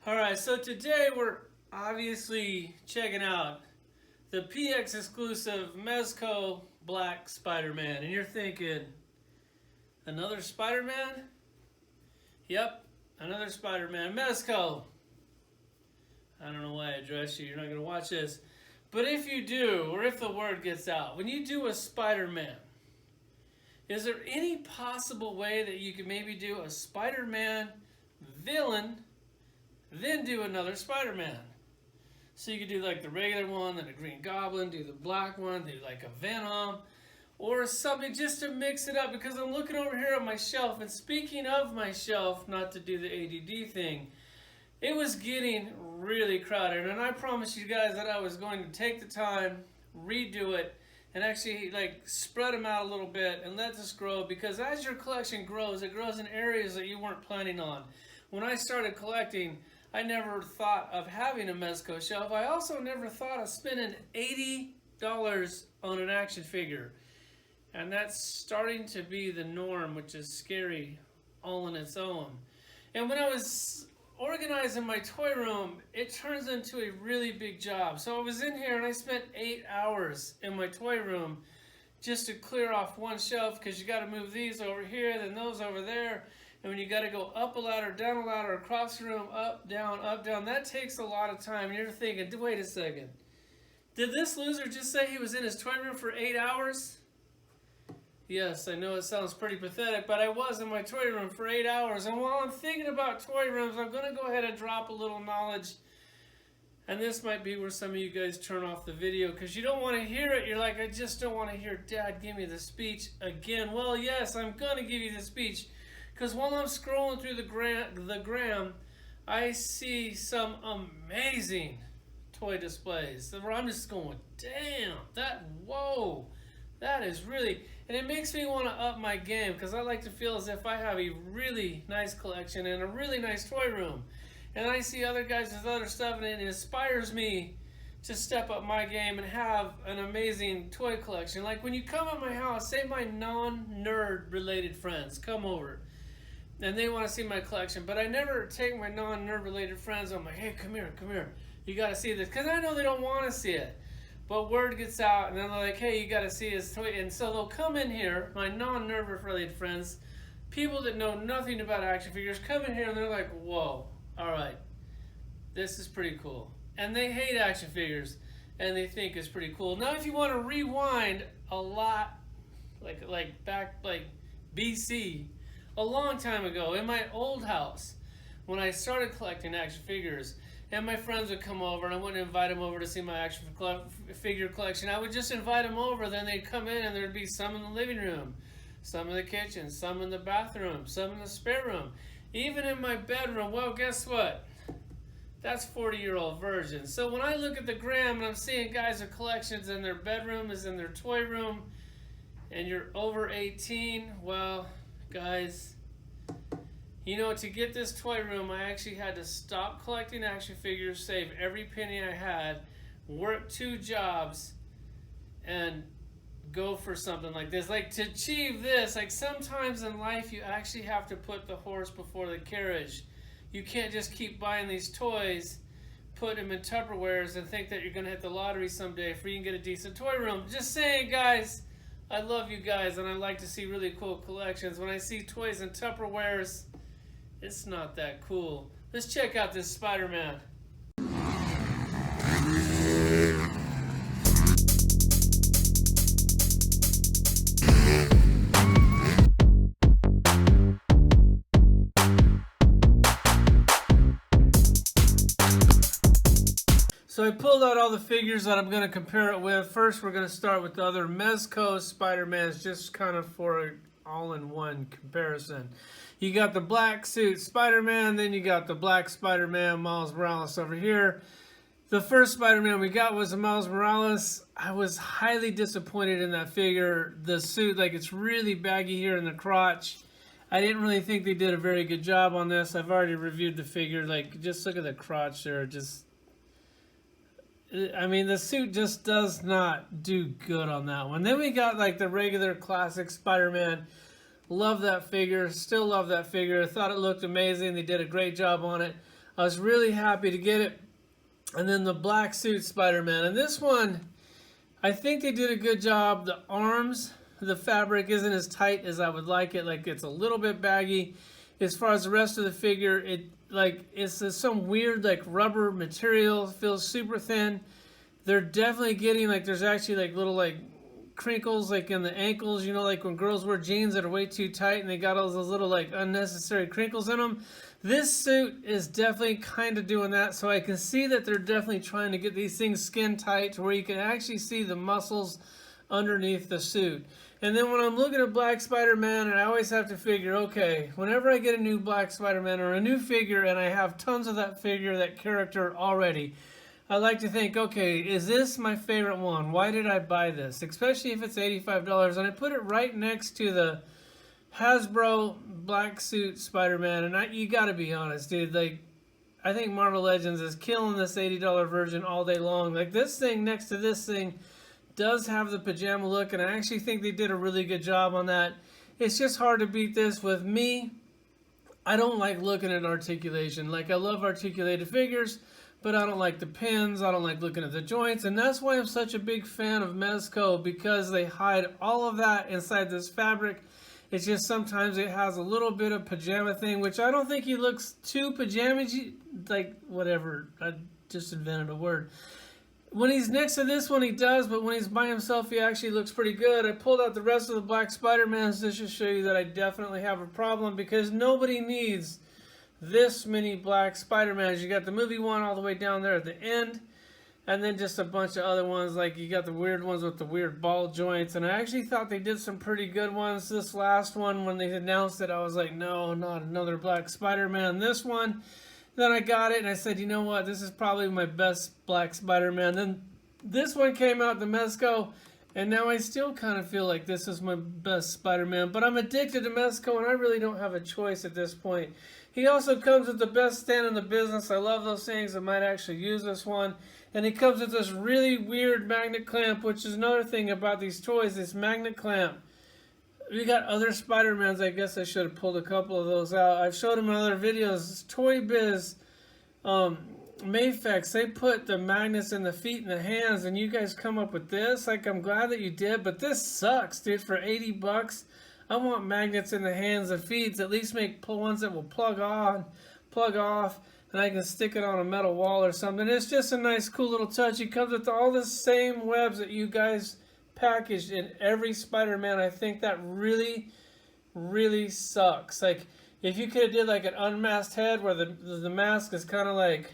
Alright, so today we're obviously checking out the PX exclusive Mezco Black Spider-Man. And you're thinking, another Spider-Man? Yep, another Spider-Man. Mezco! I don't know why I addressed you, you're not going to watch this. But if you do, or if the word gets out, when you do a Spider-Man, is there any possible way that you could maybe do a Spider-Man villain, then do another Spider-Man? So you could do like the regular one, then a Green Goblin, do the black one, do like a Venom, or something just to mix it up. Because I'm looking over here on my shelf, and speaking of my shelf, not to do the ADD thing, it was getting really crowded, and I promised you guys that I was going to take the time, redo it, and actually like spread them out a little bit and let this grow, because as your collection grows, it grows in areas that you weren't planning on. When I started collecting, I never thought of having a Mezco shelf. I also never thought of spending $80 on an action figure. And that's starting to be the norm, which is scary all on its own. And when I was organizing my toy room, it turns into a really big job. So I was in here and I spent 8 hours in my toy room just to clear off one shelf, because you got to move these over here, then those over there. And when you got to go up a ladder, down a ladder, across the room, up, down, that takes a lot of time. And you're thinking, wait a second. Did this loser just say he was in his toy room for 8 hours? Yes, I know it sounds pretty pathetic, but I was in my toy room for 8 hours. And while I'm thinking about toy rooms, I'm going to go ahead and drop a little knowledge. And this might be where some of you guys turn off the video, because you don't want to hear it. You're like, I just don't want to hear Dad give me the speech again. Well, yes, I'm going to give you the speech. Because while I'm scrolling through the gram, I see some amazing toy displays. I'm just going, damn, whoa, that is really, and it makes me want to up my game, because I like to feel as if I have a really nice collection and a really nice toy room. And I see other guys with other stuff, and it inspires me to step up my game and have an amazing toy collection. Like when you come at my house, say my non-nerd related friends come over, and they want to see my collection, but I never take my non-nerd related friends. I'm like, hey, come here, you got to see this, because I know they don't want to see it, but word gets out, and then they're like, hey, you got to see this toy. And so they'll come in here, my non-nerd related friends, people that know nothing about action figures, come in here and they're like, whoa, all right, this is pretty cool. And they hate action figures, and they think it's pretty cool. Now, if you want to rewind a lot, like back like BC, a long time ago, in my old house, when I started collecting action figures, and my friends would come over, and I wouldn't invite them over to see my action figure collection. I would just invite them over, then they'd come in, and there'd be some in the living room, some in the kitchen, some in the bathroom, some in the spare room, even in my bedroom. Well, guess what? That's 40-year-old versions. So when I look at the gram and I'm seeing guys with collections and their bedroom is in their toy room, and you're over 18, well, guys, you know, to get this toy room, I actually had to stop collecting action figures, save every penny I had, work 2 jobs, and go for something like this. Like, to achieve this, like, sometimes in life you actually have to put the horse before the carriage. You can't just keep buying these toys, put them in Tupperwares, and think that you're going to hit the lottery someday for you can get a decent toy room. Just saying, guys, I love you guys, and I like to see really cool collections. When I see toys in Tupperwares, it's not that cool. Let's check out this Spider-Man. So I pulled out all the figures that I'm going to compare it with. First, we're going to start with the other Mezco Spider-Mans, just kind of for an all-in-one comparison. You got the black suit Spider-Man, then you got the black Spider-Man, Miles Morales over here. The first Spider-Man we got was a Miles Morales. I was highly disappointed in that figure. The suit, like, it's really baggy here in the crotch. I didn't really think they did a very good job on this. I've already reviewed the figure. Like, just look at the crotch there. I mean, the suit just does not do good on that one. Then we got like the regular classic Spider-Man. Love that figure. Still love that figure. Thought it looked amazing. They did a great job on it. I was really happy to get it. And then the black suit Spider-Man. And this one, I think they did a good job. The arms, the fabric isn't as tight as I would like it. Like, it's a little bit baggy. As far as the rest of the figure, it's some weird like rubber material. Feels super thin. They're definitely getting like, there's actually like little like crinkles like in the ankles, you know, like when girls wear jeans that are way too tight and they got all those little like unnecessary crinkles in them. This suit is definitely kind of doing that, so I can see that they're definitely trying to get these things skin tight to where you can actually see the muscles underneath the suit. And then when I'm looking at Black Spider-Man, and I always have to figure, okay, whenever I get a new Black Spider-Man or a new figure and I have tons of that figure, that character already, I like to think, okay, is this my favorite one? Why did I buy this? Especially if it's $85. And I put it right next to the Hasbro black suit Spider-Man. And you gotta be honest, dude. Like, I think Marvel Legends is killing this $80 version all day long. Like, this thing next to this thing does have the pajama look. And I actually think they did a really good job on that. It's just hard to beat this. With me, I don't like looking at articulation. Like, I love articulated figures, but I don't like the pins. I don't like looking at the joints. And that's why I'm such a big fan of Mezco, because they hide all of that inside this fabric. It's just sometimes it has a little bit of pajama thing, which I don't think he looks too pajama-y, like whatever. I just invented a word. When he's next to this one, he does, but when he's by himself, he actually looks pretty good. I pulled out the rest of the Black Spider-Mans just to show you that I definitely have a problem, because nobody needs this many Black Spider-Mans. You got the movie one all the way down there at the end, and then just a bunch of other ones, like you got the weird ones with the weird ball joints, and I actually thought they did some pretty good ones. This last one, when they announced it, I was like, no, not another Black Spider-Man. This one, then I got it, and I said, you know what, this is probably my best Black Spider-Man. Then this one came out, the Mezco, and now I still kind of feel like this is my best Spider-Man, but I'm addicted to Mezco, and I really don't have a choice at this point. He also comes with the best stand in the business. I love those things. I might actually use this one. And he comes with this really weird magnet clamp, which is another thing about these toys, this magnet clamp. We got other Spider-Mans. I guess I should have pulled a couple of those out. I've showed them in other videos. Toy Biz, Mayfex, they put the magnets in the feet and the hands, and you guys come up with this. Like, I'm glad that you did, but this sucks, dude. For 80 bucks. I want magnets in the hands and feet. At least make ones that will plug on, plug off, and I can stick it on a metal wall or something. It's just a nice, cool little touch. It comes with all the same webs that you guys packaged in every Spider-Man. I think that really, really sucks. Like, if you could have did like an unmasked head where the mask is kind of like,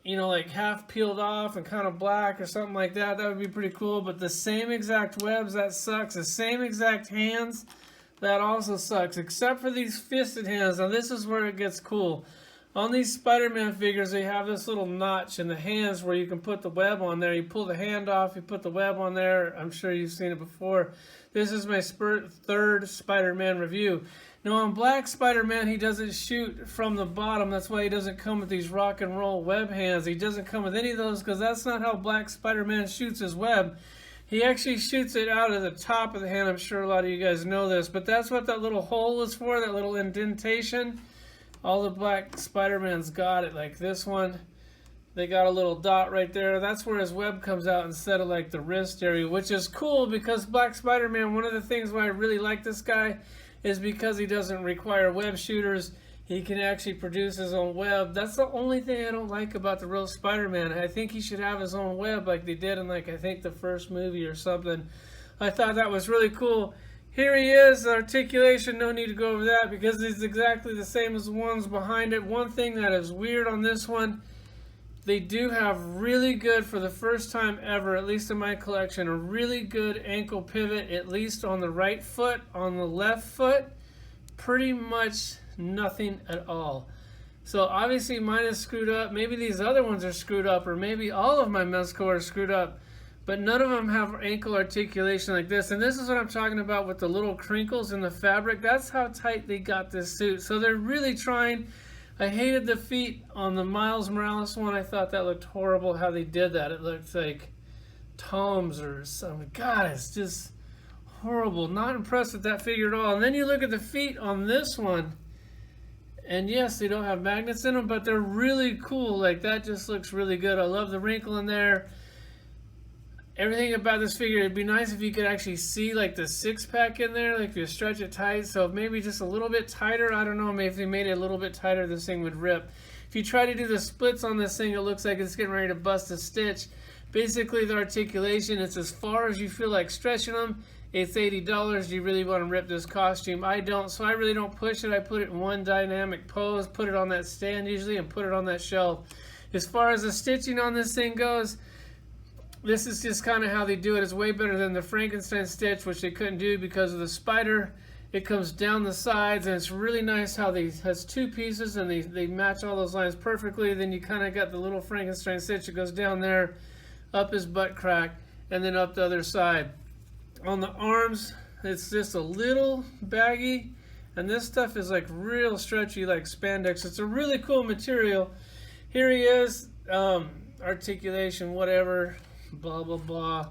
you know, like half peeled off and kind of black or something like that, that would be pretty cool. But the same exact webs, that sucks. The same exact hands, that also sucks. Except for these fisted hands. Now this is where it gets cool. On these Spider-Man figures, they have this little notch in the hands where you can put the web on there. You pull the hand off, you put the web on there. I'm sure you've seen it before. This is my third Spider-Man review. Now on Black Spider-Man, he doesn't shoot from the bottom. That's why he doesn't come with these rock and roll web hands. He doesn't come with any of those because that's not how Black Spider-Man shoots his web. He actually shoots it out of the top of the hand. I'm sure a lot of you guys know this, but that's what that little hole is for, that little indentation. All the Black Spider-Mans got it. Like this one, they got a little dot right there. That's where his web comes out instead of like the wrist area, which is cool because Black Spider-Man, one of the things why I really like this guy is because he doesn't require web shooters. He can actually produce his own web. That's the only thing I don't like about the real Spider-Man. I think he should have his own web like they did in like, I think the first movie or something. I thought that was really cool. Here he is, Articulation, no need to go over that because he's exactly the same as the ones behind it. One thing that is weird on this one, they do have really good, for the first time ever, at least in my collection, a really good ankle pivot, at least on the right foot. On the left foot, pretty much nothing at all. So obviously mine is screwed up. Maybe these other ones are screwed up, or maybe all of my Mezco are screwed up. But none of them have ankle articulation like this. And this is what I'm talking about with the little crinkles in the fabric. That's how tight they got this suit. So they're really trying. I hated the feet on the Miles Morales one. I thought that looked horrible how they did that. It looked like Toms or something. God, it's just horrible. Not impressed with that figure at all. And then you look at the feet on this one. And yes, they don't have magnets in them, but they're really cool. Like, that just looks really good. I love the wrinkle in there. Everything about this figure, it'd be nice if you could actually see like the six-pack in there, like if you stretch it tight. So maybe just a little bit tighter. I don't know, maybe if they made it a little bit tighter, this thing would rip. If you try to do the splits on this thing, it looks like it's getting ready to bust a stitch. Basically, the articulation, it's as far as you feel like stretching them. It's $80. Do you really want to rip this costume? I don't, so I really don't push it. I put it in one dynamic pose, put it on that stand usually, and put it on that shelf. As far as the stitching on this thing goes, this is just kind of how they do it. It's way better than the Frankenstein stitch, which they couldn't do because of the spider. It comes down the sides, and it's really nice how they has two pieces, and they match all those lines perfectly. Then you kind of got the little Frankenstein stitch that goes down there, up his butt crack, and then up the other side. On the arms, it's just a little baggy, and this stuff is like real stretchy, like spandex. It's a really cool material. Here he is, articulation, whatever. Blah blah blah.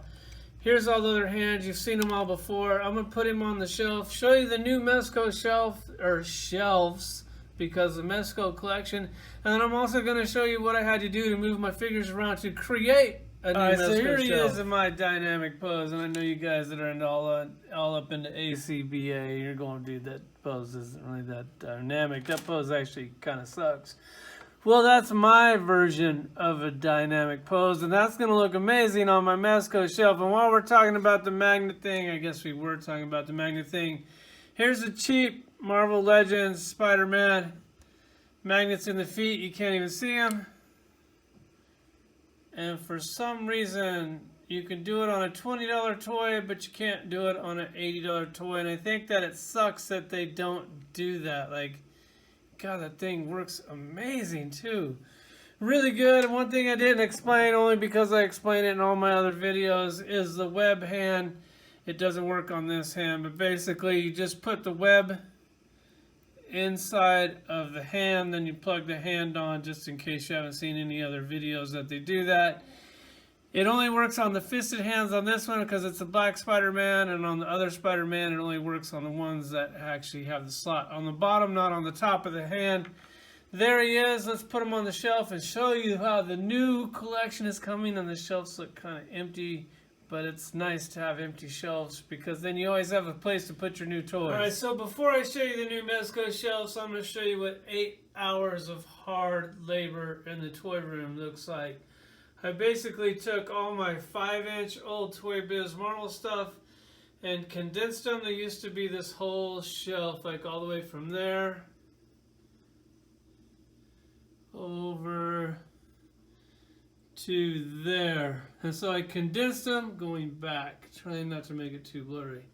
Here's all the other hands. You've seen them all before. I'm gonna put him on the shelf. Show you the new Mezco shelf or shelves because the Mezco collection. And then I'm also gonna show you what I had to do to move my figures around to create a new Mezco shelf. So here he is in my dynamic pose, and I know you guys that are into all up into ACBA, you're going, dude, that pose isn't really that dynamic. That pose actually kind of sucks. Well, that's my version of a dynamic pose, and that's going to look amazing on my Mezco shelf. And while we're talking about the magnet thing, I guess we were talking about the magnet thing. Here's a cheap Marvel Legends Spider-Man. Magnets in the feet, you can't even see them. And for some reason, you can do it on a $20 toy, but you can't do it on an $80 toy. And I think that it sucks that they don't do that. Like, God, that thing works amazing too. Really good. One thing I didn't explain, only because I explain it in all my other videos, is the web hand. It doesn't work on this hand, but basically you just put the web inside of the hand, then you plug the hand on, just in case you haven't seen any other videos that they do that. It only works on the fisted hands on this one because it's a black Spider-Man, and on the other Spider-Man it only works on the ones that actually have the slot on the bottom, not on the top of the hand. There he is. Let's put him on the shelf and show you how the new collection is coming, and the shelves look kind of empty, but it's nice to have empty shelves because then you always have a place to put your new toys. Alright, so before I show you the new Mezco shelves, I'm going to show you what 8 hours of hard labor in the toy room looks like. I basically took all my 5-inch old Toy Biz Marvel stuff and condensed them. There used to be this whole shelf, like all the way from there over to there. And so I condensed them going back, trying not to make it too blurry.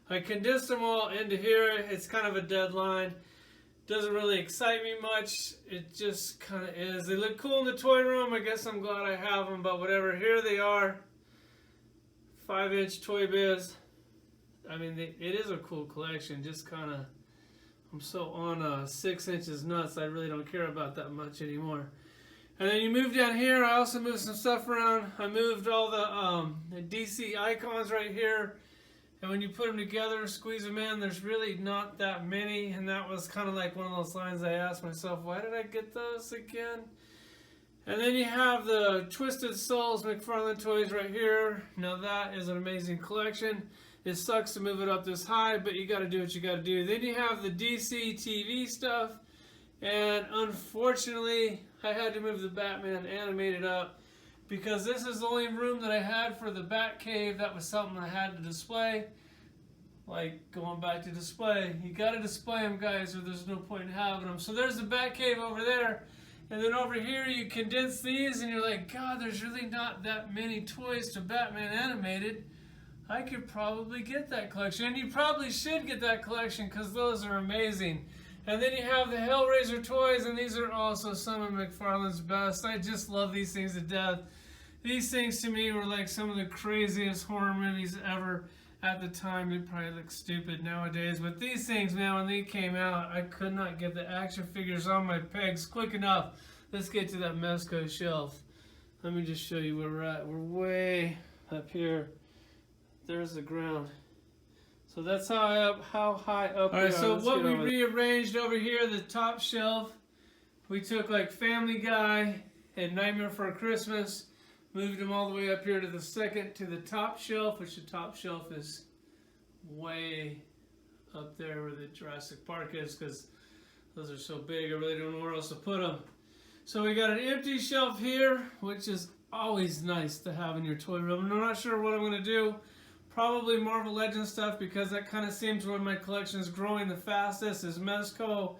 I condensed them all into here. It's kind of a deadline. Doesn't really excite me much. It just kind of is. They look cool in the toy room. I guess I'm glad I have them, but whatever. Here they are. 5-inch Toy Biz. I mean, it is a cool collection. Just kind of, I'm so on 6 inches nuts, I really don't care about that much anymore. And then you move down here. I also moved some stuff around. I moved all the DC icons right here. And when you put them together, squeeze them in, there's really not that many. And that was kind of like one of those lines I asked myself, why did I get those again? And then you have the Twisted Souls McFarlane toys right here. Now that is an amazing collection. It sucks to move it up this high, but you got to do what you got to do. Then you have the DC TV stuff. And unfortunately, I had to move the Batman animated up, because this is the only room that I had for the Bat Cave. That was something I had to display. Like, going back to display. You gotta display them, guys, or there's no point in having them. So there's the Bat Cave over there. And then over here, you condense these, and you're like, God, there's really not that many toys to Batman animated. I could probably get that collection. And you probably should get that collection, because those are amazing. And then you have the Hellraiser toys, and these are also some of McFarlane's best. I just love these things to death. These things to me were like some of the craziest horror movies ever at the time. They probably look stupid nowadays, but these things, man, when they came out, I could not get the action figures on my pegs quick enough. Let's get to that Mezco shelf. Let me just show you where we're at. We're way up here. There's the ground. So that's how high up. All right. So what we rearranged over here, the top shelf, we took like Family Guy and Nightmare Before Christmas, moved them all the way up here to the top shelf, which the top shelf is way up there where the Jurassic Park is, because those are so big. I really don't know where else to put them. So we got an empty shelf here, which is always nice to have in your toy room. I'm not sure what I'm going to do. Probably Marvel Legends stuff, because that kind of seems where my collection is growing the fastest, is Mezco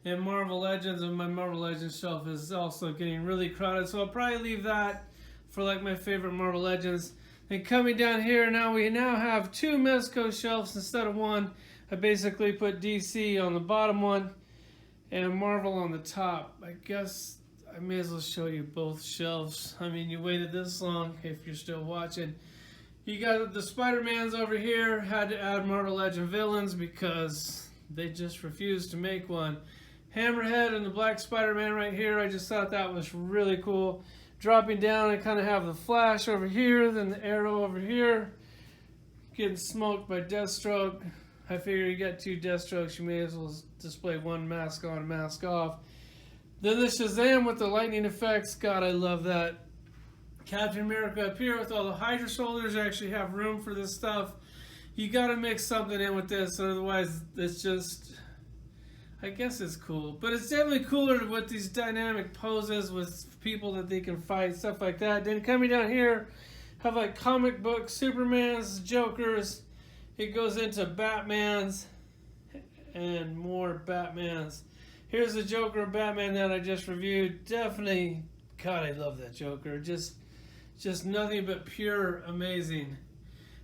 and Marvel Legends, and my Marvel Legends shelf is also getting really crowded. So I'll probably leave that for like my favorite Marvel Legends. And coming down here, we now have 2 Mezco shelves instead of 1. I basically put DC on the bottom one and Marvel on the top. I guess I may as well show you both shelves. I mean, you waited this long if you're still watching. You got the Spider-Mans over here. Had to add Marvel Legend villains because they just refused to make one. Hammerhead and the Black Spider-Man right here. I just thought that was really cool. Dropping down, I kind of have the Flash over here, then the Arrow over here. Getting smoked by Deathstroke. I figure you got 2 Deathstrokes, you may as well display one mask on, mask off. Then the Shazam with the lightning effects. God, I love that. Captain America up here with all the Hydra shoulders. I actually have room for this stuff. You gotta mix something in with this, otherwise it's just, I guess it's cool. But it's definitely cooler with these dynamic poses with people that they can fight, stuff like that. Then coming down here, have like comic book Supermans, Jokers. It goes into Batmans and more Batmans. Here's the Joker Batman that I just reviewed. Definitely, God, I love that Joker. Just nothing but pure amazing.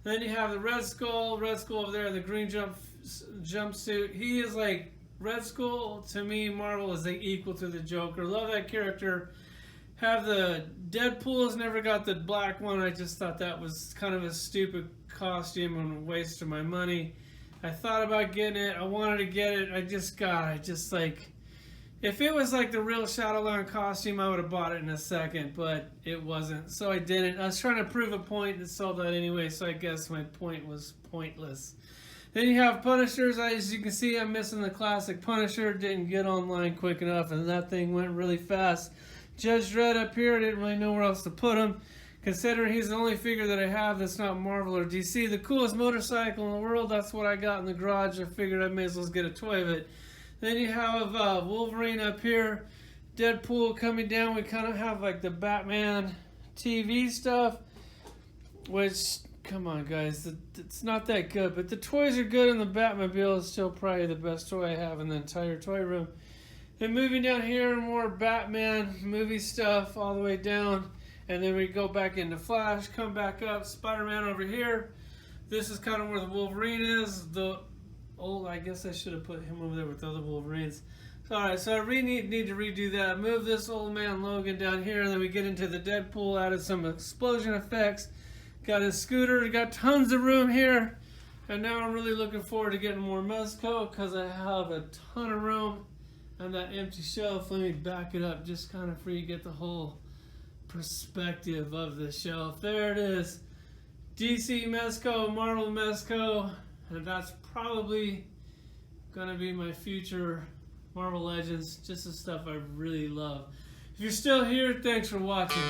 Then you have the Red Skull over there, the green jumpsuit. He is like, Red Skull, to me, Marvel is like equal to the Joker. Love that character. Have the Deadpool, has never got the black one. I just thought that was kind of a stupid costume and a waste of my money. I thought about getting it. I wanted to get it. I just like, if it was like the real Shadowland costume, I would have bought it in a second, but it wasn't. So I didn't. I was trying to prove a point and sold that anyway, so I guess my point was pointless. Then you have Punishers. As you can see, I'm missing the classic Punisher. Didn't get online quick enough, and that thing went really fast. Judge Dredd up here, I didn't really know where else to put him, considering he's the only figure that I have that's not Marvel or DC. The coolest motorcycle in the world, that's what I got in the garage. I figured I may as well get a toy of it. Then you have Wolverine up here. Deadpool coming down. We kind of have like the Batman TV stuff, which, come on guys, it's not that good, but the toys are good, and the Batmobile is still probably the best toy I have in the entire toy room. Then moving down here, more Batman movie stuff all the way down, and then we go back into Flash, come back up, Spider-Man over here. This is kind of where the Wolverine is. I guess I should have put him over there with the other Wolverines. Alright, so I really need to redo that. Move this old man Logan down here, and then we get into the Deadpool, added some explosion effects. Got his scooter, got tons of room here. And now I'm really looking forward to getting more Mezco, because I have a ton of room on that empty shelf. Let me back it up just kind of for you to get the whole perspective of the shelf. There it is. DC Mezco, Marvel Mezco, and that's probably going to be my future Marvel Legends. Just the stuff I really love. If you're still here, thanks for watching.